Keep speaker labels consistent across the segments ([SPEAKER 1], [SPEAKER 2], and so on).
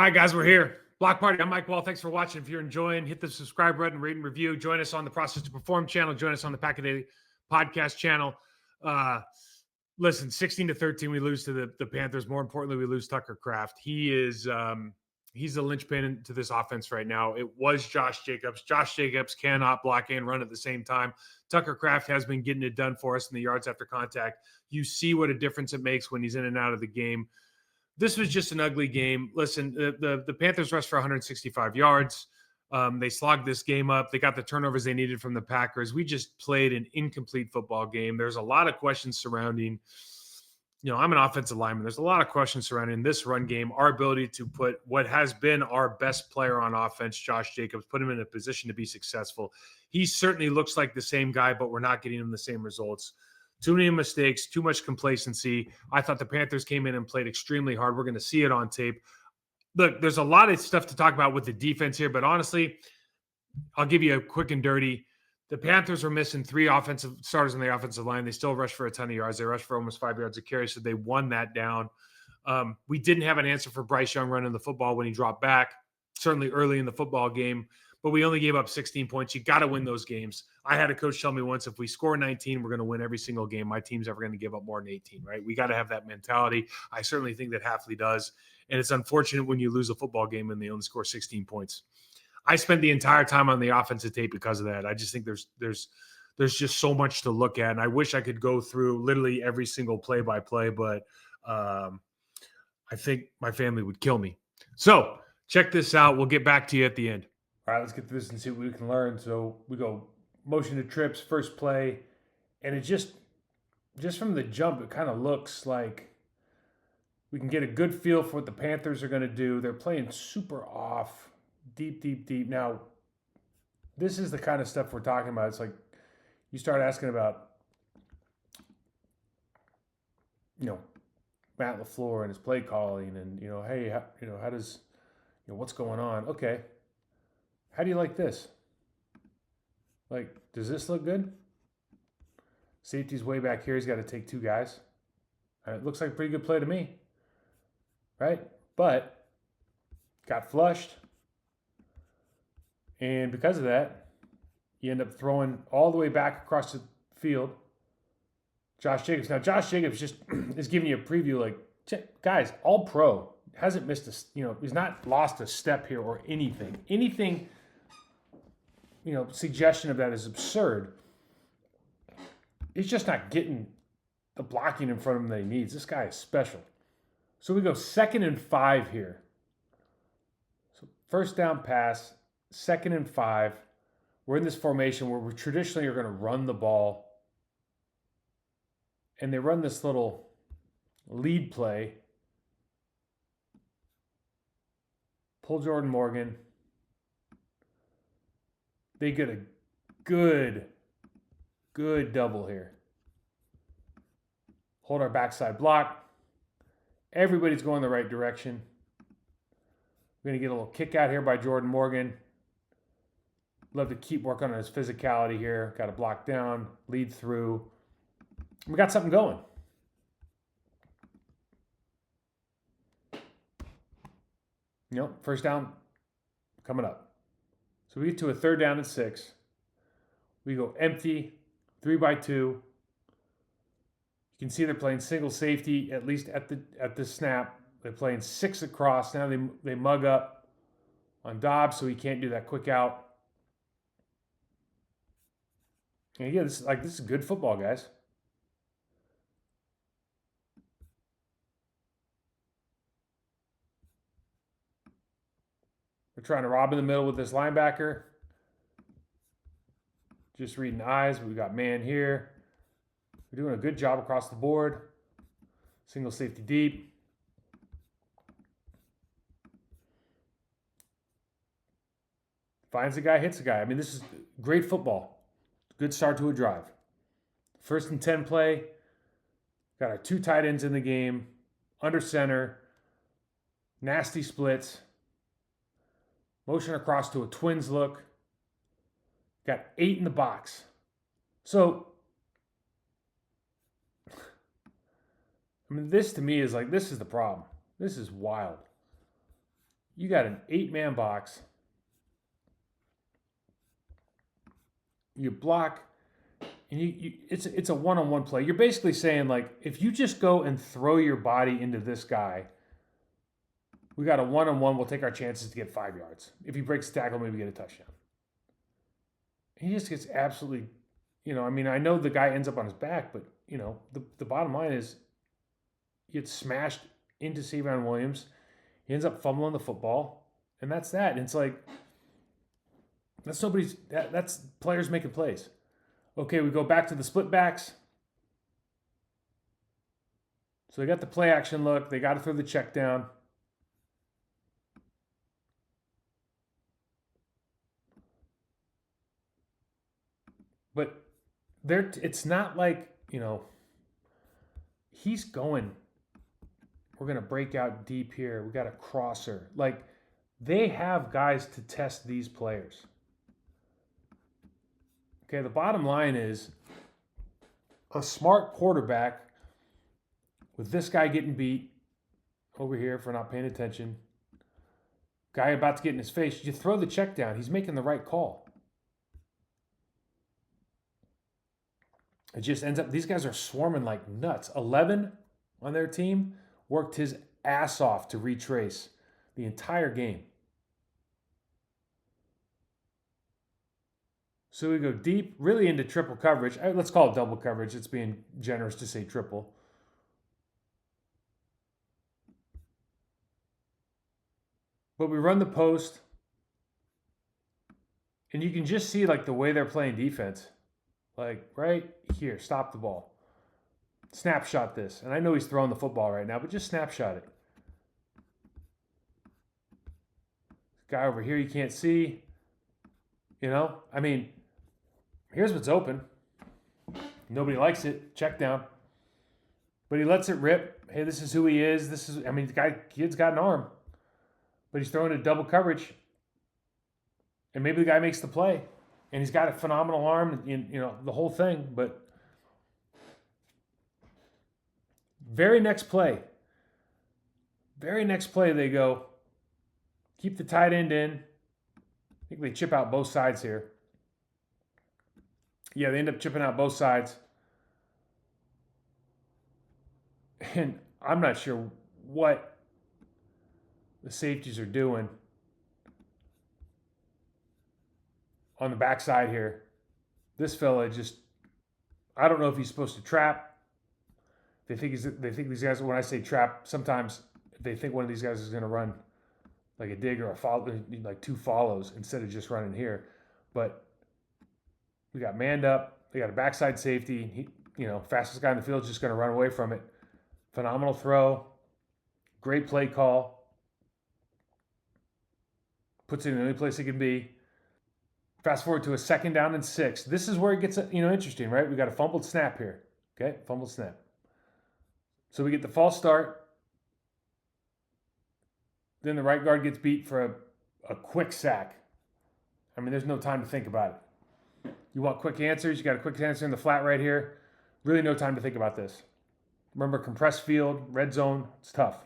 [SPEAKER 1] right, guys, we're here. Block Party. I'm Mike Wall. Thanks for watching. If you're enjoying, hit the subscribe button, rate and review. Join us on the Process to Perform channel. Join us on the Pack a Day podcast channel. Listen, 16-13, we lose to the Panthers. More importantly, we lose Tucker Kraft. He's the linchpin to this offense right now. It was Josh Jacobs. Josh Jacobs cannot block and run at the same time. Tucker Kraft has been getting it done for us in the yards after contact. You see what a difference it makes when he's in and out of the game. This was just an ugly game. Listen, the Panthers rushed for 165 yards. They slogged this game up. They got the turnovers they needed from the Packers. We just played an incomplete football game. There's a lot of questions surrounding, I'm an offensive lineman. There's a lot of questions surrounding this run game, our ability to put what has been our best player on offense, Josh Jacobs, put him in a position to be successful. He certainly looks like the same guy, but we're not getting him the same results. Too many mistakes, too much complacency. I thought the Panthers came in and played extremely hard. We're going to see it on tape. Look, there's a lot of stuff to talk about with the defense here, but honestly, I'll give you a quick and dirty. The Panthers were missing 3 offensive starters on the offensive line. They still rushed for a ton of yards. They rushed for almost 5 yards a carry, so they won that down. We didn't have an answer for Bryce Young running the football when he dropped back, certainly early in the football game, but we only gave up 16 points. You got to win those games. I had a coach tell me once, if we score 19, we're going to win every single game. My team's ever going to give up more than 18, right? We got to have that mentality. I certainly think that Wahle does, and it's unfortunate when you lose a football game and they only score 16 points. I spent the entire time on the offensive tape because of that. I just think there's just so much to look at, and I wish I could go through literally every single play-by-play, but I think my family would kill me. So check this out. We'll get back to you at the end. All right, let's get through this and see what we can learn. So we go motion to trips, first play, and it just from the jump, it kind of looks like we can get a good feel for what the Panthers are going to do. They're playing super off, deep. Now, this is the kind of stuff we're talking about. It's like you start asking about, Matt LaFleur and his play calling, and hey, how does, what's going on? Okay, how do you like this? Like, does this look good? Safety's way back here. He's got to take 2 guys. It looks like a pretty good play to me, right? But got flushed, and because of that, you end up throwing all the way back across the field. Josh Jacobs. Now, Josh Jacobs just is giving you a preview, like, guys, all pro. Hasn't missed he's not lost a step here or anything. Anything, suggestion of that is absurd. He's just not getting the blocking in front of him that he needs. This guy is special. So we go 2nd and 5 here. So first down pass, 2nd and 5. We're in this formation where we traditionally are going to run the ball. And they run this little lead play. Pull Jordan Morgan. They get a good double here. Hold our backside block. Everybody's going the right direction. We're going to get a little kick out here by Jordan Morgan. Love to keep working on his physicality here. Got to block down, lead through. We got something going. First down coming up. So we get to a 3rd down and 6. We go empty, 3-by-2. You can see they're playing single safety, at least at the snap. They're playing 6 across. Now they mug up on Dobbs, so he can't do that quick out. And again, this is good football, guys. We're trying to rob in the middle with this linebacker. Just reading eyes. We got man here. We're doing a good job across the board. Single safety deep. Finds the guy, hits the guy. I mean, this is great football. Good start to a drive. 1st and 10 play. Got our 2 tight ends in the game. Under center. Nasty splits. Motion across to a twins look. Got 8 in the box. So, I mean, this to me is like, this is the problem. This is wild. You got an 8-man box. You block, and it's a one-on-one play. You're basically saying, like, if you just go and throw your body into this guy, we got a one-on-one. We'll take our chances to get 5 yards. If he breaks the tackle, maybe get a touchdown. He just gets absolutely, I mean, I know the guy ends up on his back, but the bottom line is he gets smashed into Savion Williams. He ends up fumbling the football, and that's that. And it's like, that's players making plays. Okay, we go back to the split backs. So they got the play action look. They got to throw the check down. But it's not like, he's going, we're going to break out deep here. We got a crosser. Like, they have guys to test these players. Okay, the bottom line is a smart quarterback with this guy getting beat over here for not paying attention, guy about to get in his face, you throw the check down. He's making the right call. It just ends up, these guys are swarming like nuts. 11 on their team worked his ass off to retrace the entire game. So we go deep, really into triple coverage. Let's call it double coverage. It's being generous to say triple. But we run the post, and you can just see, like, the way they're playing defense. Like, right here, stop the ball. Snapshot this. And I know he's throwing the football right now, but just snapshot it. Guy over here you can't see. I mean, here's what's open. Nobody likes it. Check down. But he lets it rip. Hey, this is who he is. The kid's got an arm. But he's throwing a double coverage. And maybe the guy makes the play. And he's got a phenomenal arm, the whole thing. But very next play they go, keep the tight end in. I think they chip out both sides here. Yeah, they end up chipping out both sides. And I'm not sure what the safeties are doing on the backside here. This fella I don't know if he's supposed to trap. They think these guys, when I say trap, sometimes they think one of these guys is going to run like a dig or a follow, like 2 follows instead of just running here. But we got manned up. They got a backside safety. Fastest guy in the field is just going to run away from it. Phenomenal throw. Great play call. Puts it in the only place it can be. Fast forward to a 2nd down and 6. This is where it gets interesting, right? We got a fumbled snap here. Okay, fumbled snap. So we get the false start. Then the right guard gets beat for a quick sack. I mean, there's no time to think about it. You want quick answers? You got a quick answer in the flat right here. Really no time to think about this. Remember, compressed field, red zone, it's tough.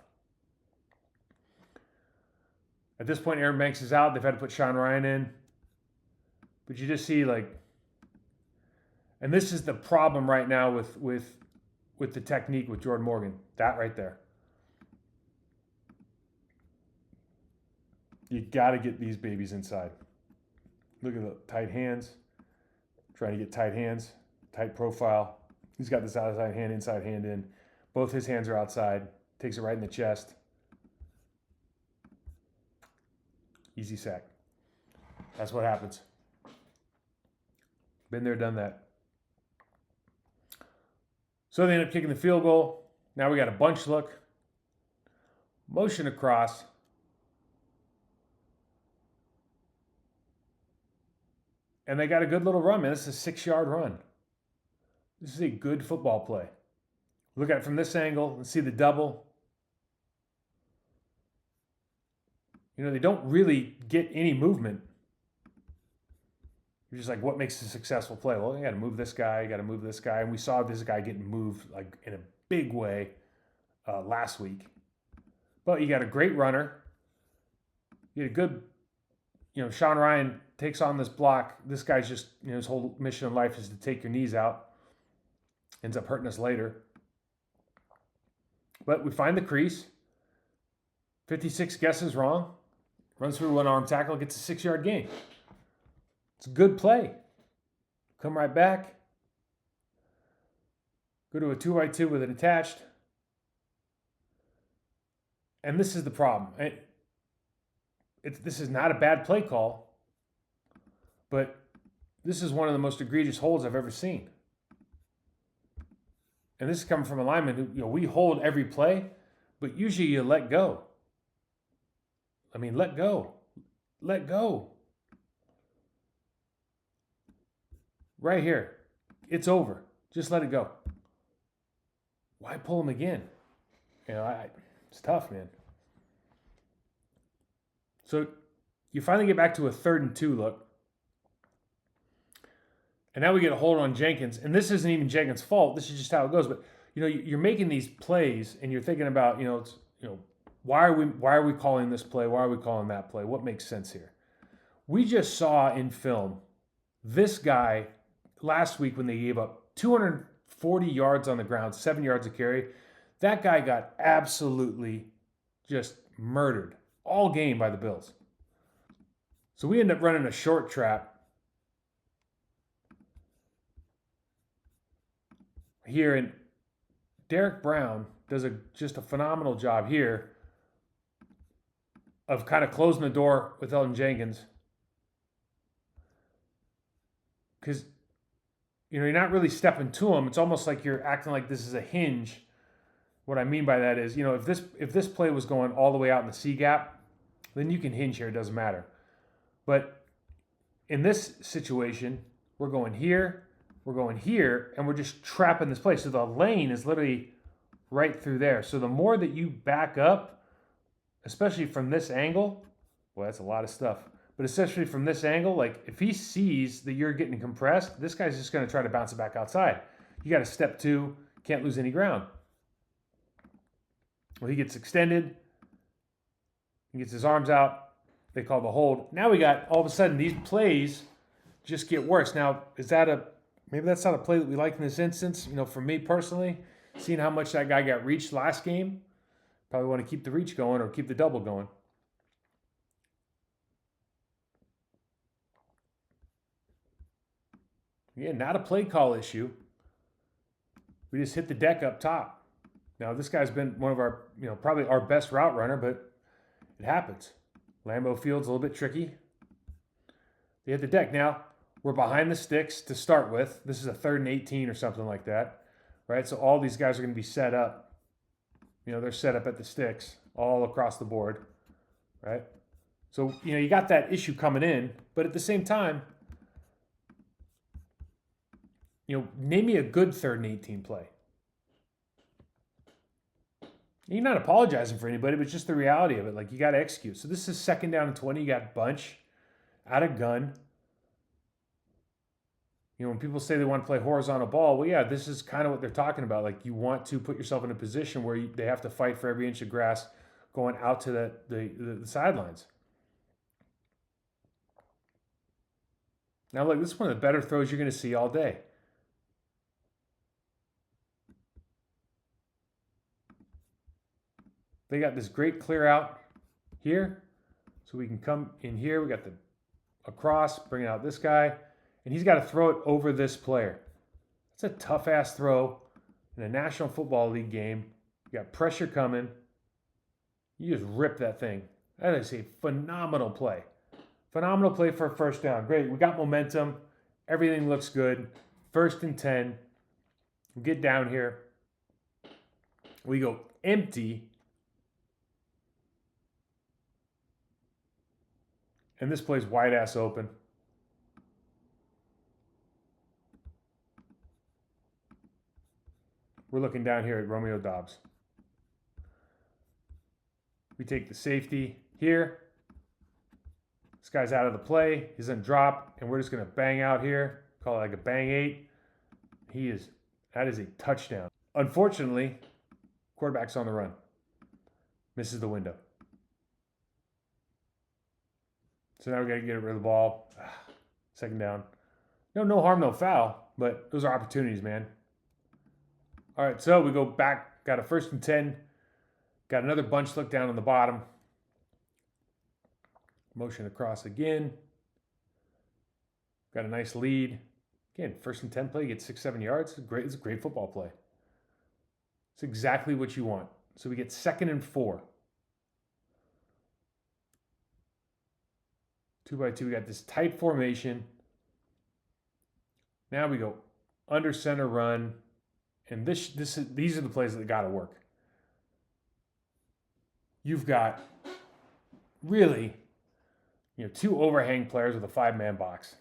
[SPEAKER 1] At this point, Aaron Banks is out. They've had to put Sean Ryan in. But you just see, like, and this is the problem right now with the technique with Jordan Morgan. That right there. You got to get these babies inside. Look at the tight hands. Trying to get tight hands, tight profile. He's got this outside hand, inside hand in. Both his hands are outside. Takes it right in the chest. Easy sack. That's what happens. Been there, done that. So they end up kicking the field goal. Now we got a bunch look. Motion across. And they got a good little run, man. This is a 6-yard run. This is a good football play. Look at it from this angle and see the double. They don't really get any movement. You're just like, what makes a successful play? Well, you got to move this guy. You got to move this guy. And we saw this guy getting moved like in a big way last week. But you got a great runner. You had a good, Sean Ryan takes on this block. This guy's just, his whole mission in life is to take your knees out. Ends up hurting us later. But we find the crease. 56 guesses wrong. Runs through one arm tackle, gets a 6-yard gain. It's a good play. Come right back. Go to a 2x2 with it attached. And this is the problem. This is not a bad play call, but this is one of the most egregious holds I've ever seen. And this is coming from a lineman who, we hold every play, but usually you let go. I mean, let go. Let go. Right here. It's over. Just let it go. Why pull him again? It's tough, man. So you finally get back to a 3rd and 2 look. And now we get a hold on Jenkins. And this isn't even Jenkins' fault. This is just how it goes. But, you're making these plays and you're thinking about, why are we calling this play? Why are we calling that play? What makes sense here? We just saw in film this guy last week when they gave up 240 yards on the ground, 7 yards a carry. That guy got absolutely just murdered all game by the Bills. So we end up running a short trap here, and Derek Brown does just a phenomenal job here of kind of closing the door with Elton Jenkins. Because, you're not really stepping to him. It's almost like you're acting like this is a hinge. What I mean by that is, if this play was going all the way out in the C gap, then you can hinge here. It doesn't matter. But in this situation, we're going here, and we're just trapping this play. So the lane is literally right through there. So the more that you back up, especially from this angle, well, that's a lot of stuff. But especially from this angle, like if he sees that you're getting compressed, this guy's just going to try to bounce it back outside. You got to step 2, can't lose any ground. Well, he gets extended. He gets his arms out. They call the hold. Now we got, all of a sudden, these plays just get worse. Now, maybe that's not a play that we like in this instance. For me personally, seeing how much that guy got reached last game, probably want to keep the reach going or keep the double going. Again, not a play call issue. We just hit the deck up top. Now, this guy's been one of our, probably our best route runner, but it happens. Lambeau Field's a little bit tricky. They hit the deck. Now, we're behind the sticks to start with. This is a 3rd and 18 or something like that, right? So all these guys are going to be set up. They're set up at the sticks all across the board, right? So, you got that issue coming in, but at the same time, name me a good 3rd and 18 play. You're not apologizing for anybody, but it's just the reality of it. Like, you got to execute. So this is 2nd down and 20. You got bunch, out of gun. When people say they want to play horizontal ball, well, yeah, this is kind of what they're talking about. Like, you want to put yourself in a position where they have to fight for every inch of grass going out to the sidelines. Now, look, this is one of the better throws you're going to see all day. They got this great clear out here. So we can come in here. We got the across, bringing out this guy. And he's got to throw it over this player. It's a tough-ass throw in a National Football League game. You got pressure coming. You just rip that thing. That is a phenomenal play. Phenomenal play for a 1st down. Great. We got momentum. Everything looks good. 1st and 10. We get down here. We go empty. And this play's wide ass open. We're looking down here at Romeo Doubs. We take the safety here. This guy's out of the play. He's going to drop, and we're just going to bang out here. Call it like a bang 8. That is a touchdown. Unfortunately, quarterback's on the run. Misses the window. So now we got to get rid of the ball. Second down. No harm, no foul, but those are opportunities, man. All right, so we go back. Got a 1st and 10. Got another bunch look down on the bottom. Motion across again. Got a nice lead. Again, 1st and 10 play, you get 6-7 yards. It's a great football play. It's exactly what you want. So we get 2nd and 4. 2x2. We got this tight formation. Now we go under center run. And these are the plays that got to work. You've got really, 2 overhang players with a 5-man box.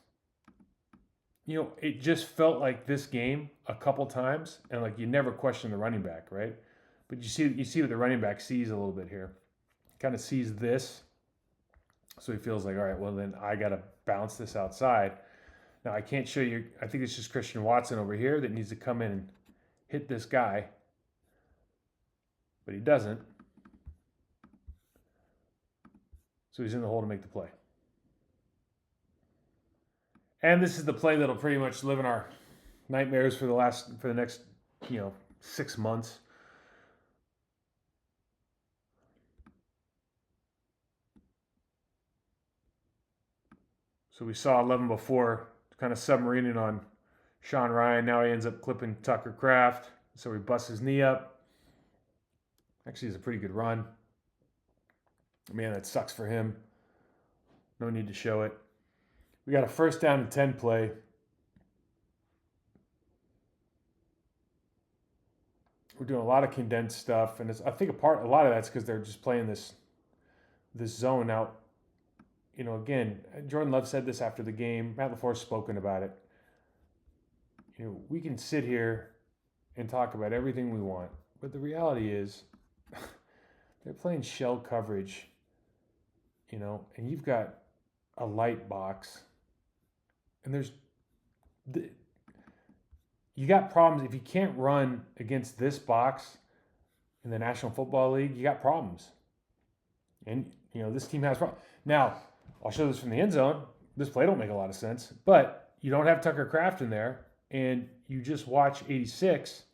[SPEAKER 1] It just felt like this game a couple times, and like you never question the running back, right? But you see what the running back sees a little bit here. Kind of sees this, so he feels like, all right, well then I got to bounce this outside. Now I can't show you. I think it's just Christian Watson over here that needs to come in and hit this guy, but he doesn't. So he's in the hole to make the play. And this is the play that'll pretty much live in our nightmares for the next 6 months. So we saw 11 before, kind of submarining on Sean Ryan. Now he ends up clipping Tucker Kraft. So he busts his knee up. Actually, it's a pretty good run. Man, that sucks for him. No need to show it. We got a 1st down and 10 play. We're doing a lot of condensed stuff, and I think a lot of that's because they're just playing this zone out. Again, Jordan Love said this after the game. Matt LaFleur's spoken about it. We can sit here and talk about everything we want, but the reality is they're playing shell coverage, and you've got a light box, and you got problems. If you can't run against this box in the National Football League, you got problems. And, this team has problems. Now, I'll show this from the end zone. This play don't make a lot of sense, but you don't have Tucker Kraft in there, and you just watch 86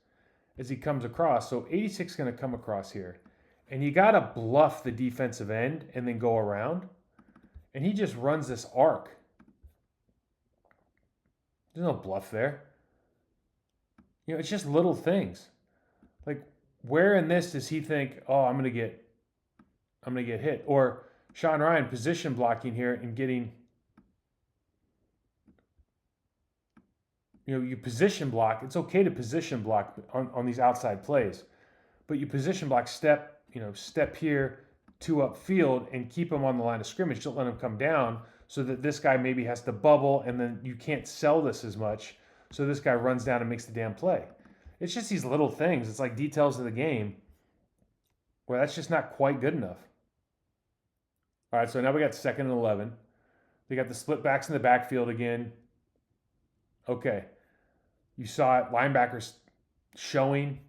[SPEAKER 1] as he comes across. So 86 is going to come across here, and you got to bluff the defensive end and then go around, and he just runs this arc. There's no bluff there. It's just little things. Like, where in this does he think, oh, I'm gonna get hit? Or Sean Ryan position blocking here and getting, you position block. It's okay to position block on these outside plays, but you position block step here, 2 upfield, and keep him on the line of scrimmage. Don't let him come down so that this guy maybe has to bubble, and then you can't sell this as much. So this guy runs down and makes the damn play. It's just these little things. It's like details of the game where that's just not quite good enough. All right, so now we got 2nd and 11. They got the split backs in the backfield again. Okay. You saw it, linebackers showing.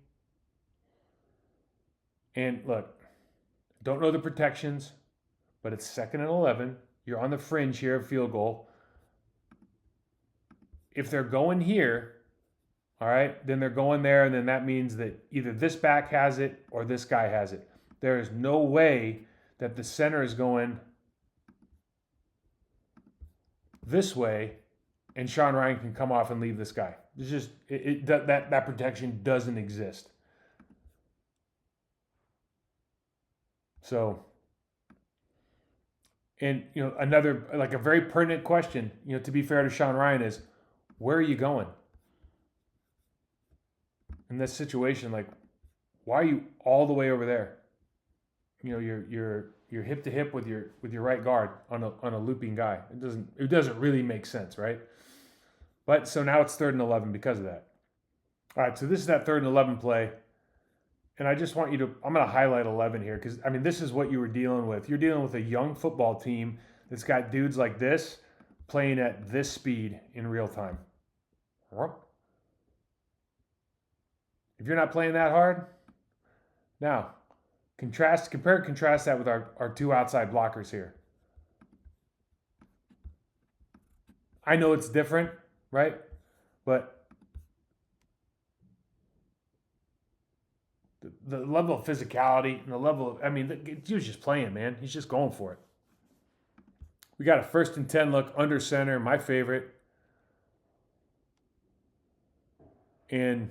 [SPEAKER 1] And look, don't know the protections, but it's 2nd and 11. You're on the fringe here of field goal. If they're going here, all right, then they're going there, and then that means that either this back has it or this guy has it. There is no way that the center is going this way and Sean Ryan can come off and leave this guy. It's just that protection doesn't exist. So, and another, like, a very pertinent question, to be fair to Sean Ryan, is where are you going in this situation? Like, why are you all the way over there? You're hip to hip with your right guard on a looping guy. It doesn't really make sense, right? But so now it's 3rd and 11 because of that. All right, so this is that 3rd and 11 play. And I just want you to, I'm going to highlight 11 here because, I mean, this is what you were dealing with. You're dealing with a young football team that's got dudes like this playing at this speed in real time. If you're not playing that hard, now compare and contrast that with our 2 outside blockers here. I know it's different, right? But the level of physicality and the level of, I mean, he was just playing, man. He's just going for it. We got a 1st and 10 look under center, my favorite. And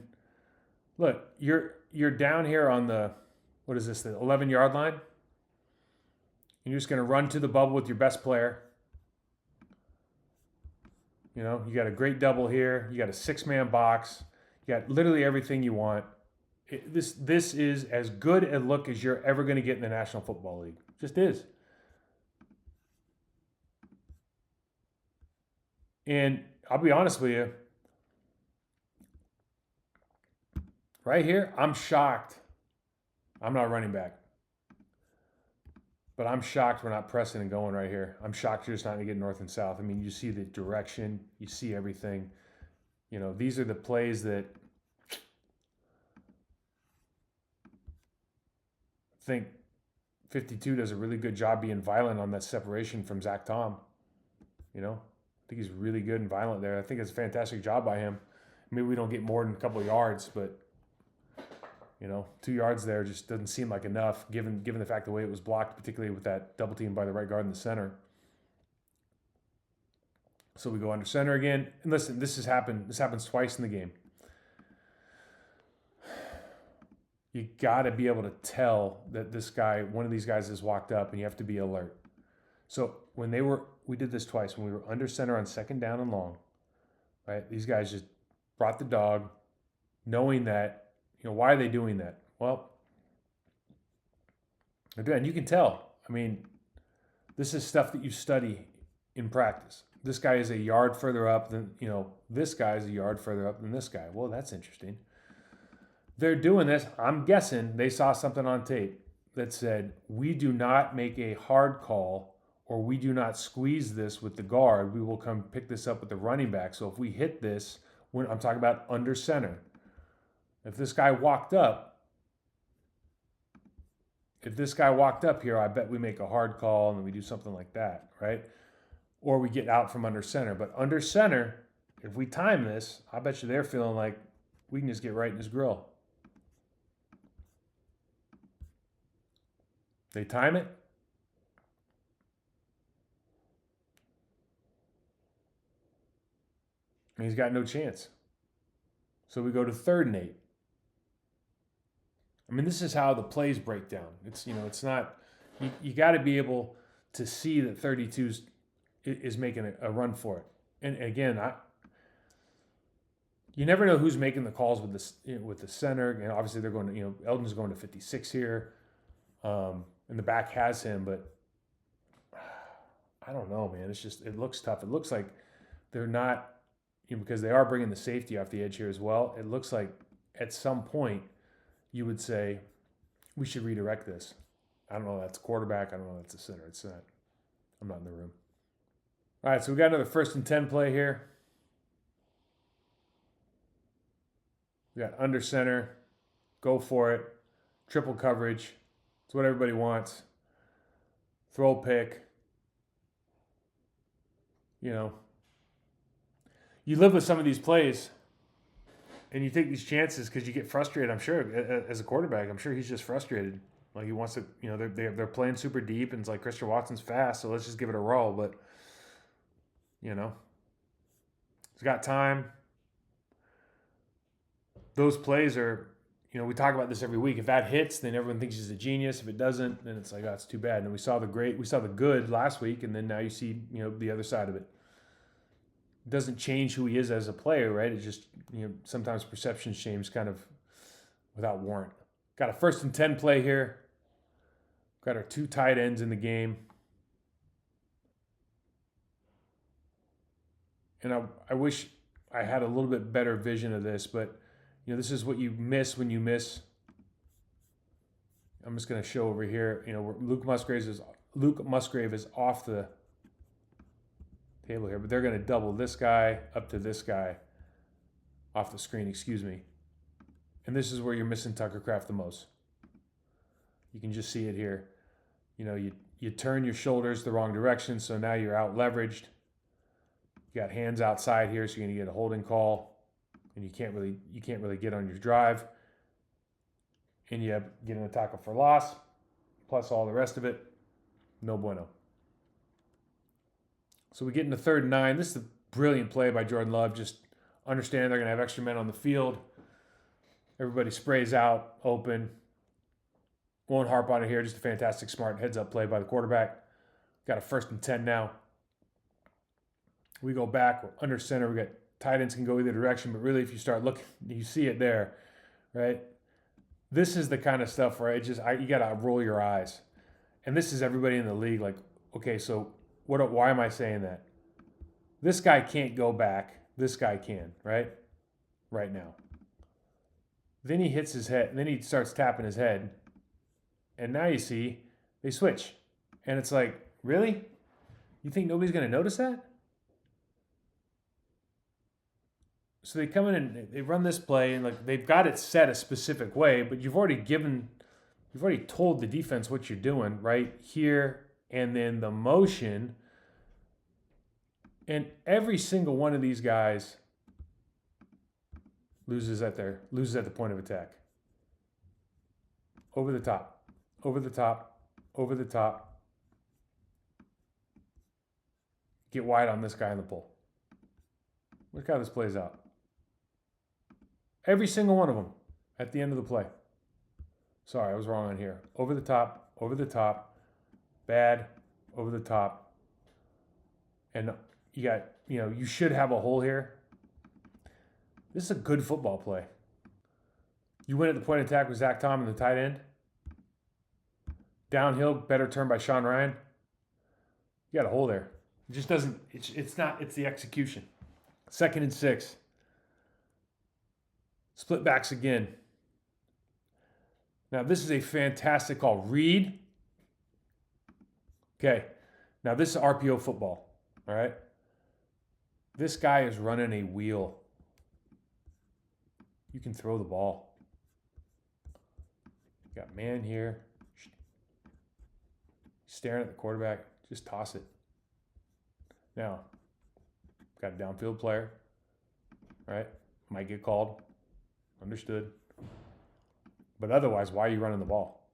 [SPEAKER 1] look, you're down here on the, what is this, the 11-yard line? You're just going to run to the bubble with your best player. You know, you got a great double here. You got a 6-man box. You got literally everything you want. This is as good a look as you're ever going to get in the National Football League. Just is. And I'll be honest with you. Right here, I'm shocked. I'm not running back. But I'm shocked we're not pressing and going right here. I'm shocked you're just not going to get north and south. I mean, you see the direction. You see everything. You know, these are the plays that I think 52 does a really good job being violent on that separation from Zach Tom. You know, I think he's really good and violent there. I think it's a fantastic job by him. Maybe we don't get more than a couple of yards, but you know, 2 yards there just doesn't seem like enough given the fact the way it was blocked, particularly with that double team by the right guard in the center. So we go under center again. And listen, this happens twice in the game. You got to be able to tell that this guy, one of these guys has walked up, and you have to be alert. So when we did this twice, when we were under center on 2nd down and long, right? These guys just brought the dog, knowing that, you know, why are they doing that? Well, and you can tell. I mean, this is stuff that you study in practice. This guy is a yard further up than, you know, this guy is a yard further up than this guy. Well, that's interesting. They're doing this. I'm guessing they saw something on tape that said, we do not make a hard call or we do not squeeze this with the guard. We will come pick this up with the running back. So if we hit this, when I'm talking about under center, if this guy walked up here, I bet we make a hard call and then we do something like that, right? Or we get out from under center. But under center, if we time this, I bet you they're feeling like we can just get right in his grill. They time it. And he's got no chance. So we go to 3rd and 8. I mean, this is how the plays break down. It's, you know, it's not, you got to be able to see that 32 is making a run for it. And again, you never know who's making the calls with the center. And obviously they're going to, you know, Eldon's going to 56 here. And the back has him, but I don't know, man. It's just, it looks tough. It looks like they're not, you know, because they are bringing the safety off the edge here as well. It looks like at some point, you would say, we should redirect this. I don't know, that's quarterback. I don't know, that's the center. It's not. I'm not in the room. All right, so we got another 1st and 10 play here. We got under center. Go for it. Triple coverage. It's what everybody wants. Throw pick. You know, you live with some of these plays. And you take these chances because you get frustrated. I'm sure as a quarterback, I'm sure he's just frustrated. Like he wants to, you know, they're playing super deep, and it's like Christian Watson's fast, so let's just give it a roll. But you know, he's got time. Those plays are, you know, we talk about this every week. If that hits, then everyone thinks he's a genius. If it doesn't, then it's like, oh, it's too bad. And we saw the good last week, and then now you see, you know, the other side of it. Doesn't change who he is as a player, right? It just, you know, sometimes perceptions change kind of without warrant. Got a 1st and 10 play here. Got our 2 tight ends in the game. And I wish I had a little bit better vision of this, but, you know, this is what you miss when you miss. I'm just going to show over here, you know, Luke Musgrave is off the table here, but they're going to double this guy up to this guy off the screen, excuse me. And this is where you're missing Tucker Kraft the most. You can just see it here. You know, you turn your shoulders the wrong direction, so now you're out leveraged. You got hands outside here, so you're going to get a holding call, and you can't really get on your drive, and you get an tackle for loss, plus all the rest of it. No bueno. So we get into 3rd and 9. This is a brilliant play by Jordan Love. Just understand they're going to have extra men on the field. Everybody sprays out, open. Won't harp on it here. Just a fantastic, smart heads-up play by the quarterback. Got a 1st and 10 now. We go back. We're under center. We got tight ends can go either direction, but really, if you start looking, you see it there, right? This is the kind of stuff where you got to roll your eyes. And this is everybody in the league. Like, okay, so why am I saying that? This guy can't go back. This guy can, right? Right now. Then he hits his head. Then he starts tapping his head. And now you see they switch. And it's like, really? You think nobody's going to notice that? So they come in and they run this play, and like they've got it set a specific way, but you've already told the defense what you're doing right here, and then the motion. And every single one of these guys loses at the point of attack. Over the top, over the top, over the top. Get wide on this guy in the pull. Look how this plays out. Every single one of them at the end of the play. Sorry, I was wrong on here. Over the top, bad, over the top. And you should have a hole here. This is a good football play. You win at the point of attack with Zach Tom and the tight end. Downhill, better turn by Sean Ryan. You got a hole there. It just doesn't, it's the execution. 2nd and 6. Split backs again. Now, this is a fantastic call. Read. Okay. Now, this is RPO football. All right. This guy is running a wheel. You can throw the ball. You got man here. Staring at the quarterback. Just toss it. Now, got a downfield player. All right. Might get called. Understood. But otherwise, why are you running the ball?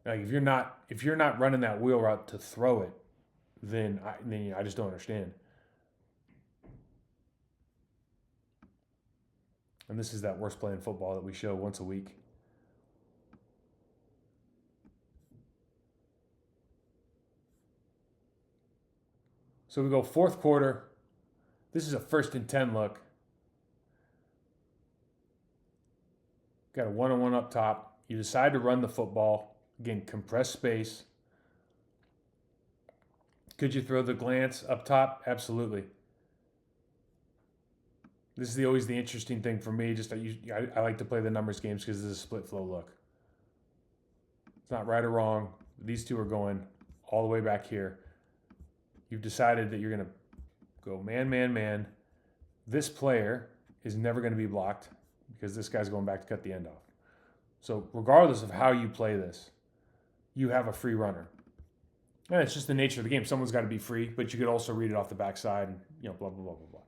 [SPEAKER 1] Like if you're not running that wheel route to throw it, then I just don't understand. And this is that worst play in football that we show once a week. So we go 4th quarter. This is a 1st and 10 look. Got a 1-on-1 up top. You decide to run the football. Again, compress space. Could you throw the glance up top? Absolutely. This is always the interesting thing for me. I like to play the numbers games because this is a split flow look. It's not right or wrong. These two are going all the way back here. You've decided that you're going to go man, man, man. This player is never going to be blocked because this guy's going back to cut the end off. So regardless of how you play this, you have a free runner. And it's just the nature of the game. Someone's got to be free, but you could also read it off the backside and, blah, blah, blah, blah, blah.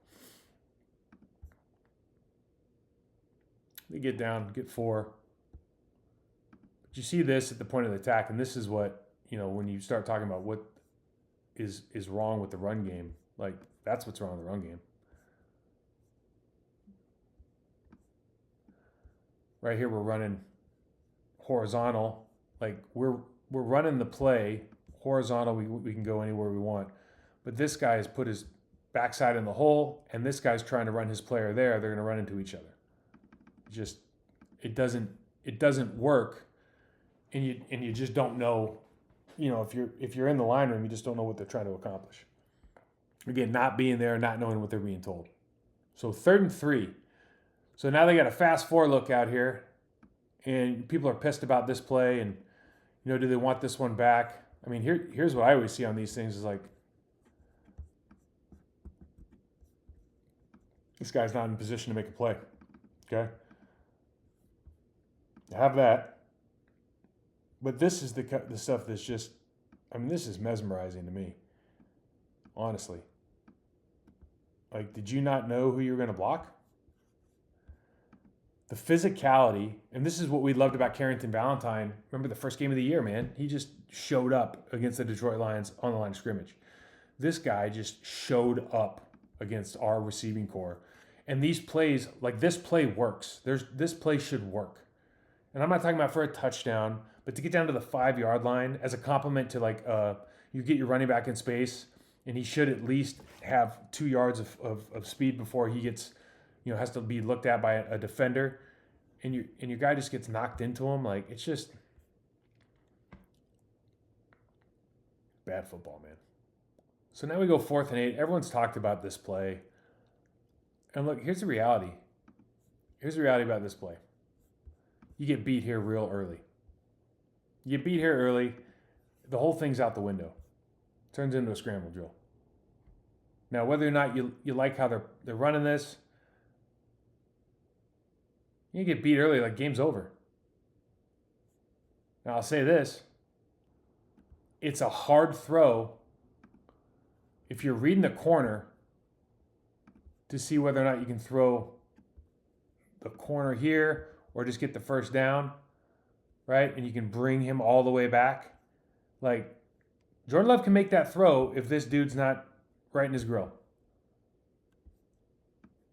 [SPEAKER 1] They get down, get 4. But you see this at the point of the attack, and this is what, when you start talking about what is wrong with the run game, like that's what's wrong with the run game. Right here we're running horizontal, like we're running the play horizontal. We can go anywhere we want, but this guy has put his backside in the hole, and this guy's trying to run his player there. They're going to run into each other. It doesn't work, and you just don't know. If you're in the line room, you just don't know what they're trying to accomplish. Again, not being there, not knowing what they're being told. So 3rd and 3. So now they got a fast 4 look out here, and people are pissed about this play, and do they want this one back? I mean, here's what I always see on these things is like, this guy's not in position to make a play. Okay, I have that, but this is the stuff that's just, this is mesmerizing to me. Honestly. Like, did you not know who you were going to block? The physicality, and this is what we loved about Carrington Valentine. Remember the first game of the year, man? He just showed up against the Detroit Lions on the line of scrimmage. This guy just showed up against our receiving core. And these plays, like this play works. This play should work. And I'm not talking about for a touchdown, but to get down to the 5-yard line as a compliment to like you get your running back in space, and he should at least have 2 yards of speed before he gets, has to be looked at by a defender, and your guy just gets knocked into him. Like, it's just bad football, man. So now we go 4th and 8. Everyone's talked about this play. And look, here's the reality. Here's the reality about this play. You get beat here real early. You get beat here early, the whole thing's out the window. Turns into a scramble drill. Now, whether or not you like how they're running this, you get beat early, like game's over. Now, I'll say this. It's a hard throw if you're reading the corner to see whether or not you can throw the corner here or just get the first down, right? And you can bring him all the way back. Like, Jordan Love can make that throw if this dude's not right in his grill.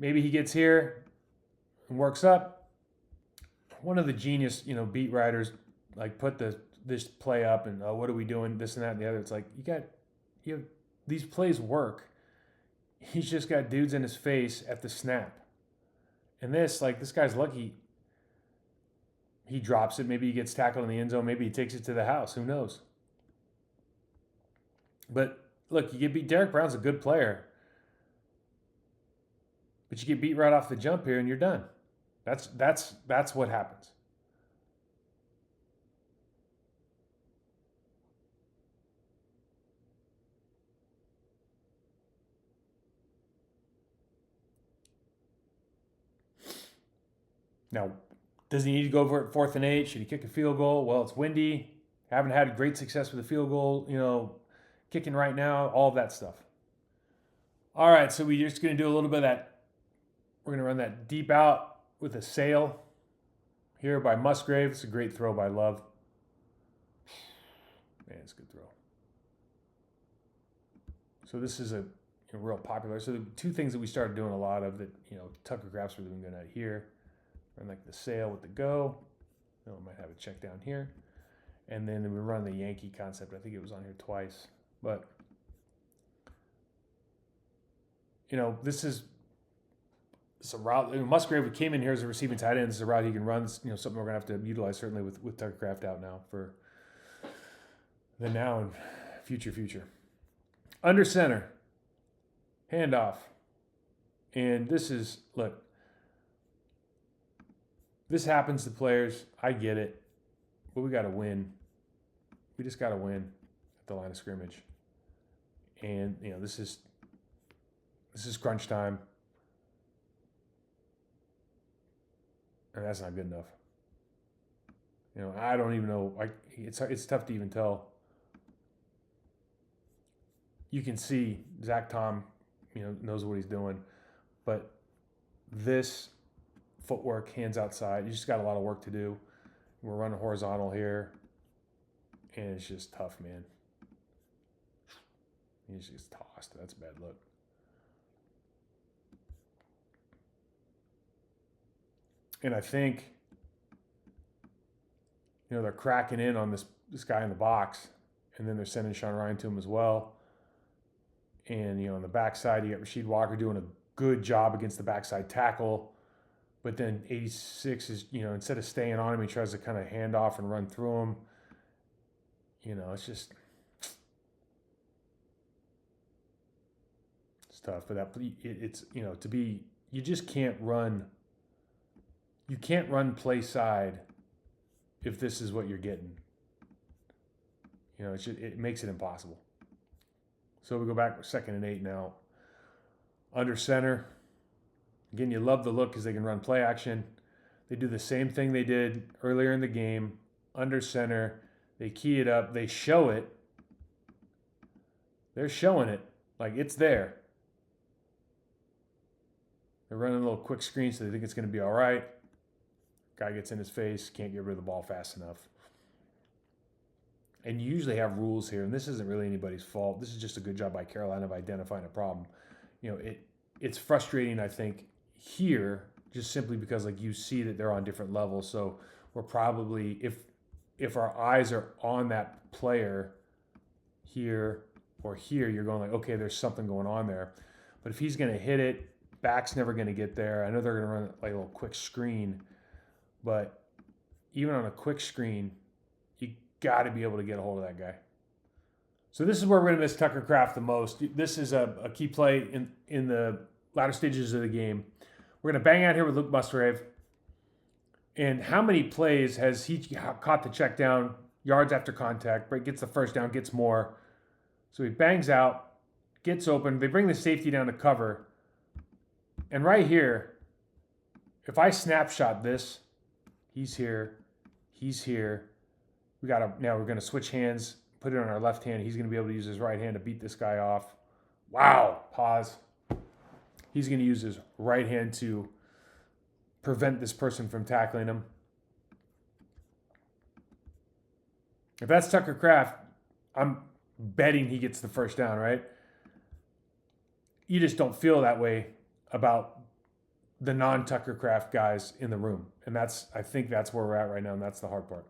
[SPEAKER 1] Maybe he gets here and works up. One of the genius, beat writers, like, put this play up and, what are we doing? This and that and the other. It's like, you have these plays work. He's just got dudes in his face at the snap. And this guy's lucky. He drops it. Maybe he gets tackled in the end zone. Maybe he takes it to the house. Who knows? But look, you get beat. Derek Brown's a good player. But you get beat right off the jump here and you're done. That's what happens. Now, does he need to go for it 4th and 8? Should he kick a field goal? Well, it's windy. Haven't had great success with the field goal, kicking right now, all of that stuff. All right, so we're just going to do a little bit of that. We're going to run that deep out with a sail here by Musgrave. It's a great throw by Love. Man, it's a good throw. So this is a real popular. So the two things that we started doing a lot of that, Tucker Kraft's really good at here. Run like the sail with the go. I might have a check down here. And then we run the Yankee concept. I think it was on here twice. But, this is a route. Musgrave came in here as a receiving tight end. This is a route he can run. It's, something we're going to have to utilize certainly with Tucker Kraft out now for the now and future. Under center. Handoff. And this is, look. This happens to players. I get it. But we got to win. We just got to win at the line of scrimmage. And, this is crunch time. And that's not good enough. I don't even know. It's tough to even tell. You can see Zach Tom, knows what he's doing. But this footwork, hands outside, you just got a lot of work to do. We're running horizontal here. And it's just tough, man. He's just tossed. That's a bad look. And I think, they're cracking in on this guy in the box. And then they're sending Sean Ryan to him as well. And, on the backside, you got Rasheed Walker doing a good job against the backside tackle. But then 86 is, instead of staying on him, he tries to kind of hand off and run through him. It's just, it's tough. But it's, you just can't run. You can't run play side if this is what you're getting. It makes it impossible. So we go back 2nd and 8 now. Under center. Again, you love the look because they can run play action. They do the same thing they did earlier in the game. Under center. They key it up. They show it. They're showing it. Like, it's there. They're running a little quick screen, so they think it's going to be all right. Guy gets in his face, can't get rid of the ball fast enough. And you usually have rules here, and this isn't really anybody's fault. This is just a good job by Carolina of identifying a problem. It's frustrating, I think, here just simply because like you see that they're on different levels. So we're probably if our eyes are on that player here or here, you're going like, okay, there's something going on there. But if he's going to hit it, back's never going to get there. I know they're going to run like a little quick screen, but even on a quick screen, you got to be able to get a hold of that guy. So this is where we're going to miss Tucker Kraft the most. This is a key play in the latter stages of the game. We're going to bang out here with Luke Musgrave. And how many plays has he caught the check down, yards after contact, gets the first down, gets more. So he bangs out, gets open. They bring the safety down to cover. And right here, if I snapshot this, he's here, he's here. Now we're going to switch hands, put it on our left hand. He's going to be able to use his right hand to beat this guy off. Wow, pause. He's going to use his right hand to prevent this person from tackling him. If that's Tucker Kraft, I'm betting he gets the first down, right? You just don't feel that way about the non-Tucker Kraft guys in the room. And I think that's where we're at right now, and that's the hard part.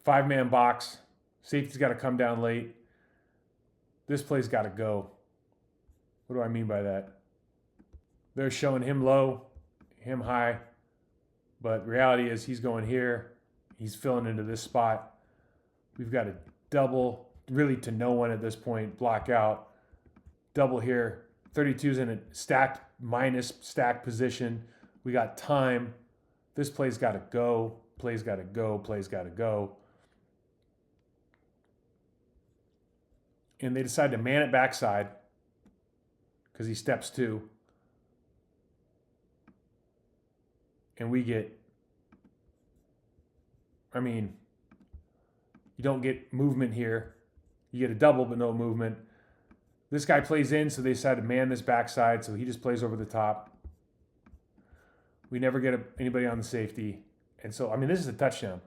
[SPEAKER 1] 5-man box. Safety's got to come down late. This play's got to go. What do I mean by that? They're showing him low, him high, but reality is he's going here. He's filling into this spot. We've got a double, really to no one at this point, block out. Double here. 32's in a stacked minus stack position. We got time. This play's got to go. Play's got to go. Play's got to go. And they decide to man it backside because he steps two. And we get, you don't get movement here. You get a double, but no movement. This guy plays in, so they decide to man this backside, so he just plays over the top. We never get anybody on the safety. And so, this is a touchdown.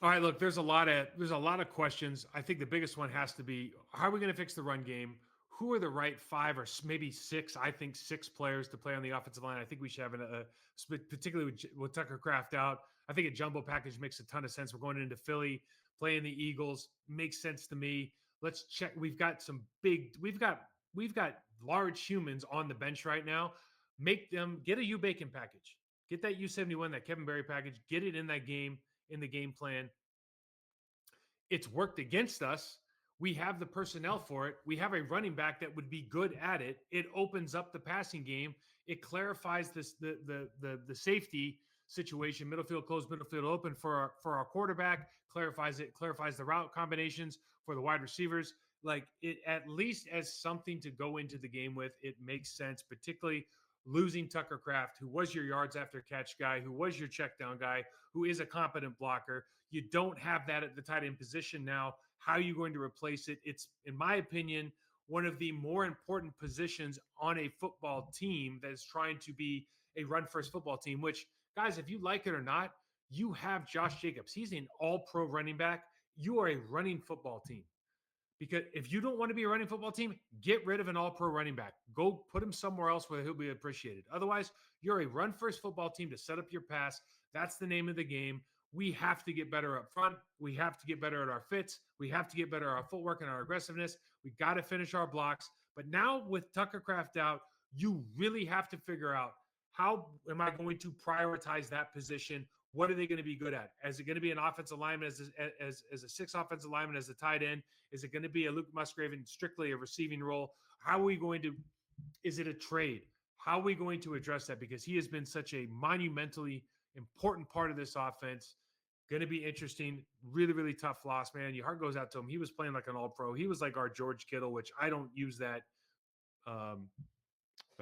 [SPEAKER 1] All right, look, there's a lot of questions. I think the biggest one has to be, how are we going to fix the run game? Who are the right 5 or maybe 6? I think 6 players to play on the offensive line. I think we should have particularly with Tucker Kraft out. I think a jumbo package makes a ton of sense. We're going into Philly, playing the Eagles, makes sense to me. Let's check. We've got large humans on the bench right now. Make them get a U-Bacon package. Get that U71, that Kevin Berry package. Get it in that game, in the game plan. It's worked against us. We have the personnel for it. We have a running back that would be good at it. It opens up the passing game. It clarifies the safety situation, middle field closed, middle field open for our quarterback, clarifies the route combinations for the wide receivers. Like, it at least as something to go into the game with. It makes sense, particularly losing Tucker Kraft, who was your yards after catch guy, who was your check down guy, who is a competent blocker. You don't have that at the tight end position now. How are you going to replace it? It's, in my opinion, one of the more important positions on a football team that is trying to be a run-first football team, which, guys, if you like it or not, you have Josh Jacobs. He's an all-pro running back. You are a running football team. Because if you don't want to be a running football team, get rid of an all-pro running back. Go put him somewhere else where he'll be appreciated. Otherwise, you're a run-first football team to set up your pass. That's the name of the game. We have to get better up front. We have to get better at our fits. We have to get better at our footwork and our aggressiveness. We got to finish our blocks. But now with Tucker Kraft out, you really have to figure out, how am I going to prioritize that position? What are they going to be good at? Is it going to be an offensive lineman as a 6 offensive lineman as a tight end? Is it going to be a Luke Musgrave in strictly a receiving role? How are we going to, is it a trade? How are we going to address that? Because he has been such a monumentally important part of this offense. Going to be interesting. Really, really tough loss, man. Your heart goes out to him. He was playing like an all-pro. He was like our George Kittle, which I don't use that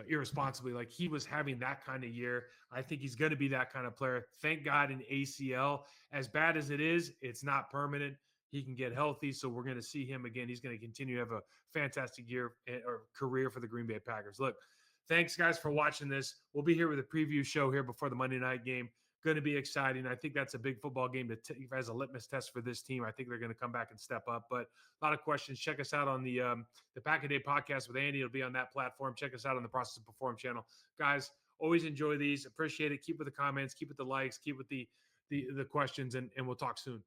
[SPEAKER 1] irresponsibly. Like he was having that kind of year. I think he's going to be that kind of player. Thank God in ACL, as bad as it is, it's not permanent. He can get healthy. So we're going to see him again. He's going to continue to have a fantastic year or career for the Green Bay Packers. Look, thanks guys for watching this. We'll be here with a preview show here before the Monday night game. Going to be exciting. I think that's a big football game as a litmus test for this team. I think they're going to come back and step up. But a lot of questions. Check us out on the Pack a Day podcast with Andy. It'll be on that platform. Check us out on the Process to Perform channel, guys. Always enjoy these. Appreciate it. Keep with the comments. Keep with the likes. Keep with the questions, and we'll talk soon.